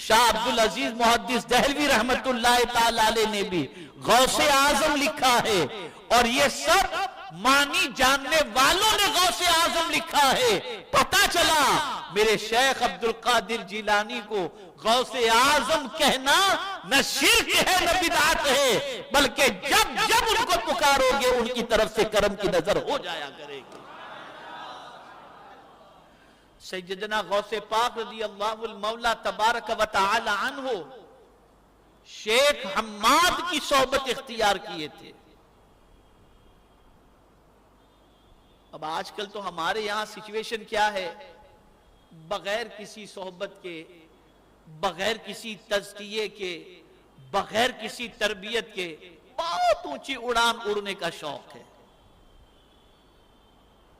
شاہ عبدالعزیز محدث دہلوی رحمت اللہ تعالی علیہ نے بھی غوث اعظم لکھا ہے، اور یہ سب معنی جاننے والوں نے غوث اعظم لکھا ہے۔ پتہ چلا میرے شیخ عبدالقادر جیلانی کو غوث اعظم کہنا نہ شرک ہے نہ بدعت ہے، بلکہ جب جب ان کو پکارو گے ان کی طرف سے کرم کی نظر ہو جایا کرے گی۔ سیدنا غوث پاک رضی اللہ المولا تبارک و تعالی عنہ شیخ حماد کی صحبت اختیار کیے تھے۔ اب آج کل تو ہمارے یہاں سچویشن کیا ہے، بغیر کسی صحبت کے، بغیر کسی تزکیے کے، بغیر کسی تربیت کے بہت اونچی اڑان اڑنے کا شوق ہے۔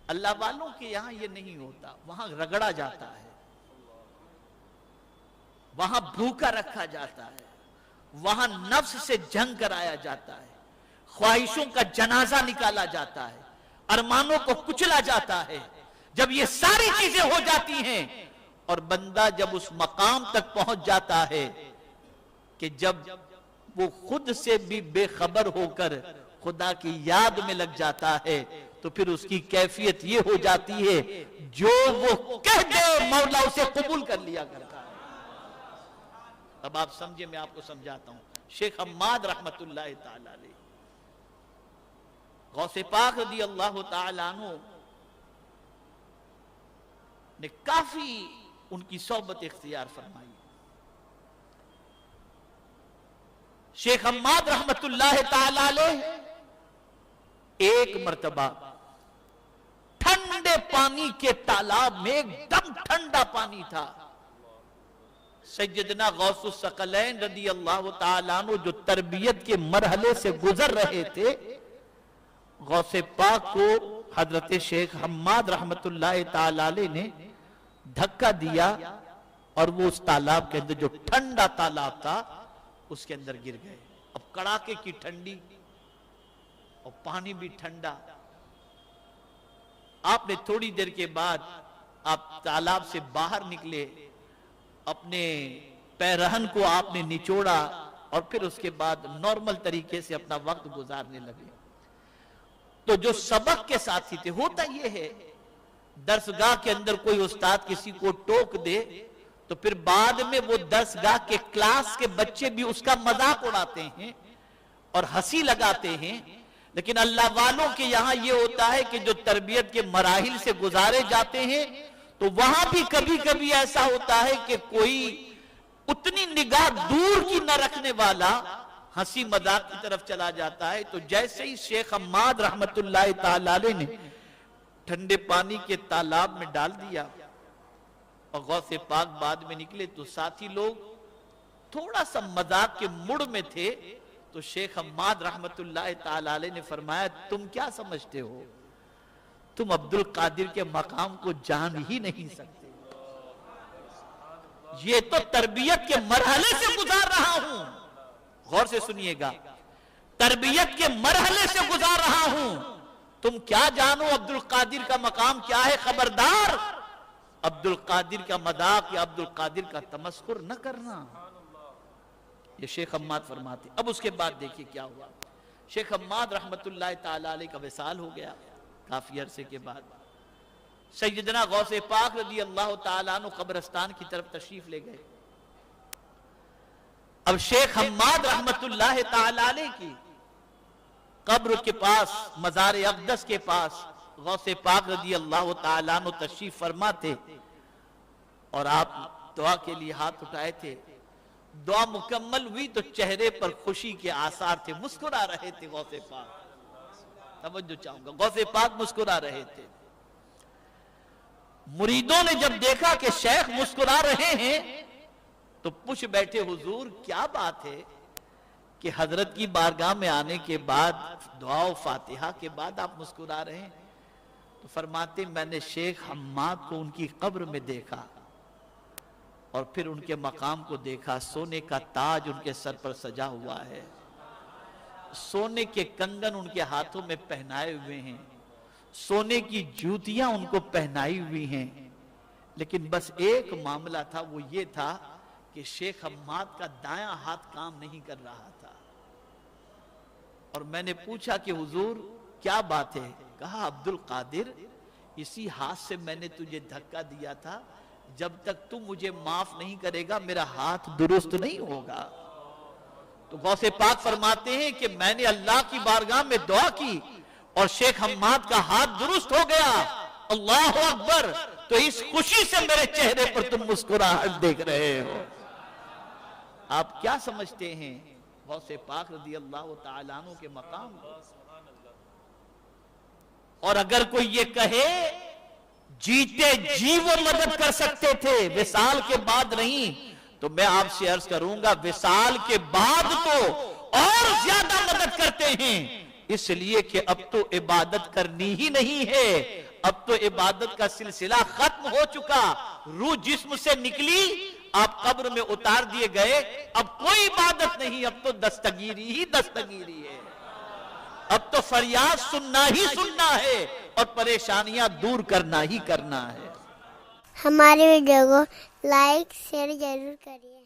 اللہ والوں کے یہاں یہ نہیں ہوتا، وہاں رگڑا جاتا ہے، وہاں بھوکا رکھا جاتا ہے، وہاں نفس سے جنگ کرایا جاتا ہے، خواہشوں کا جنازہ نکالا جاتا ہے، ارمانوں کو کچلا جاتا ہے۔ جب یہ ساری چیزیں ہو جاتی ہیں اور بندہ جب اس مقام تک پہنچ جاتا ہے کہ جب وہ خود سے بھی بے خبر ہو کر خدا کی یاد میں لگ جاتا ہے تو پھر اس کی کیفیت یہ ہو جاتی ہے جو وہ کہہ دے مولا اسے قبول کر لیا کرتا ہے۔ اب آپ سمجھے، میں آپ کو سمجھاتا ہوں۔ شیخ حماد رحمت اللہ تعالی علیہ، غوث پاک رضی اللہ تعالی عنہ نے کافی ان کی صحبت اختیار فرمائی۔ شیخ حماد رحمت اللہ تعالی علیہ ایک مرتبہ ٹھنڈے پانی کے تالاب میں، ایک دم ٹھنڈا پانی تھا، سیدنا غوث الثقلین رضی اللہ تعالیٰ عنہ جو تربیت کے مرحلے سے گزر رہے تھے، غوث پاک کو حضرت شیخ حماد رحمت اللہ تعالیٰ علیہ نے دھکا دیا اور وہ اس تالاب کے اندر، جو ٹھنڈا تالاب تھا، اس کے اندر گر گئے۔ اب کڑاکے کی ٹھنڈی اور پانی بھی ٹھنڈا۔ آپ نے تھوڑی دیر کے بعد آپ تالاب سے باہر نکلے، اپنے پیرہن کو آپ نے نچوڑا اور پھر اس کے بعد نارمل طریقے سے اپنا وقت گزارنے لگے۔ تو جو سبق کے ساتھی تھے، ہوتا یہ ہے درسگاہ کے اندر کوئی استاد کسی کو ٹوک دے تو پھر بعد میں وہ درسگاہ کے کلاس کے بچے بھی اس کا مذاق اڑاتے ہیں اور ہنسی لگاتے ہیں، لیکن اللہ والوں کے یہاں یہ ہوتا ہے کہ جو تربیت کے مراحل سے گزارے جاتے ہیں تو وہاں بھی کبھی کبھی ایسا ہوتا ہے کہ کوئی اتنی نگاہ دور کی نہ رکھنے والا ہنسی مذاق کی طرف چلا جاتا ہے۔ تو جیسے ہی شیخ حماد رحمت اللہ تعالی علیہ نے ٹھنڈے پانی کے تالاب میں ڈال دیا اور غوث پاک بعد میں نکلے تو ساتھی لوگ تھوڑا سا مذاق کے مڑ میں تھے، تو شیخ حماد رحمت اللہ تعالی علیہ نے فرمایا، تم کیا سمجھتے ہو؟ تم عبدالقادر کے مقام کو جان ہی نہیں سکتے، یہ تو تربیت کے مرحلے سے گزار رہا ہوں۔ غور سے سنیے گا، تربیت کے مرحلے سے گزار رہا ہوں، تم کیا جانو عبدالقادر کا مقام کیا ہے؟ خبردار عبدالقادر کا مذاق یا عبدالقادر کا تمسخر نہ کرنا۔ یہ شیخ حماد فرماتے۔ اب اس کے بعد دیکھیے کیا ہوا۔ شیخ حماد رحمت اللہ تعالی علیہ کا وصال ہو گیا کافی عرصے کے بعد۔ سیدنا غوث پاک رضی اللہ تعالیٰ عنہ قبرستان کی طرف تشریف لے گئے۔ اب شیخ حماد رحمت اللہ تعالی علیہ کی قبر کے پاس، مزار اقدس کے پاس غوث پاک رضی اللہ تعالیٰ عنہ تشریف فرما تھے اور آپ دعا کے لیے ہاتھ اٹھائے تھے۔ دعا مکمل ہوئی تو چہرے پر خوشی کے آثار تھے، مسکرا رہے تھے غوث پاک۔ توجہ چاہوں گا، غوث پاک مسکرا رہے تھے۔ مریدوں نے جب دیکھا کہ شیخ مسکرا رہے ہیں تو پوچھ بیٹھے، حضور کیا بات ہے کہ حضرت کی بارگاہ میں آنے کے بعد، دعا و فاتحہ کے بعد آپ مسکرا رہے ہیں؟ تو فرماتے، میں نے شیخ حماد کو ان کی قبر میں دیکھا اور پھر ان کے مقام کو دیکھا، سونے کا تاج ان کے سر پر سجا ہوا ہے، سونے کے کنگن ان کے ہاتھوں میں پہنائے ہوئے ہیں، سونے کی جوتیاں ان کو پہنائی ہوئی ہیں، لیکن بس ایک معاملہ تھا، وہ یہ تھا کہ شیخ حماد کا دایاں ہاتھ کام نہیں کر رہا تھا، اور میں نے پوچھا کہ حضور کیا بات ہے؟ کہا عبد القادر اسی ہاتھ سے میں نے تجھے دھکا دیا تھا، جب تک تم مجھے معاف نہیں کرے گا میرا ہاتھ درست نہیں ہوگا۔ تو غوث پاک فرماتے ہیں کہ میں نے اللہ کی بارگاہ میں دعا کی اور شیخ حماد کا ہاتھ درست ہو گیا۔ اللہ اکبر! تو اس خوشی سے میرے چہرے پر تم مسکراہٹ دیکھ رہے ہو۔ آپ کیا سمجھتے ہیں غوث پاک رضی اللہ تعالیٰ عنہ کے مقام کو؟ اور اگر کوئی یہ کہے جیتے جی وہ مدد کر سکتے تھے، وصال کے بعد نہیں، تو میں آپ سے عرض کروں گا وصال کے بعد تو اور زیادہ مدد کرتے ہیں، اس لیے کہ اب تو عبادت کرنی ہی نہیں ہے، اب تو عبادت کا سلسلہ ختم ہو چکا، روح جسم سے نکلی، آپ قبر میں اتار دیے گئے، اب کوئی عبادت نہیں، اب تو دستگیری ہی دستگیری ہے، اب تو فریاد سننا ہی سننا ہے اور پریشانیاں دور کرنا ہی کرنا ہے۔ ہماری ویڈیو کو لائک شیئر ضرور کریے۔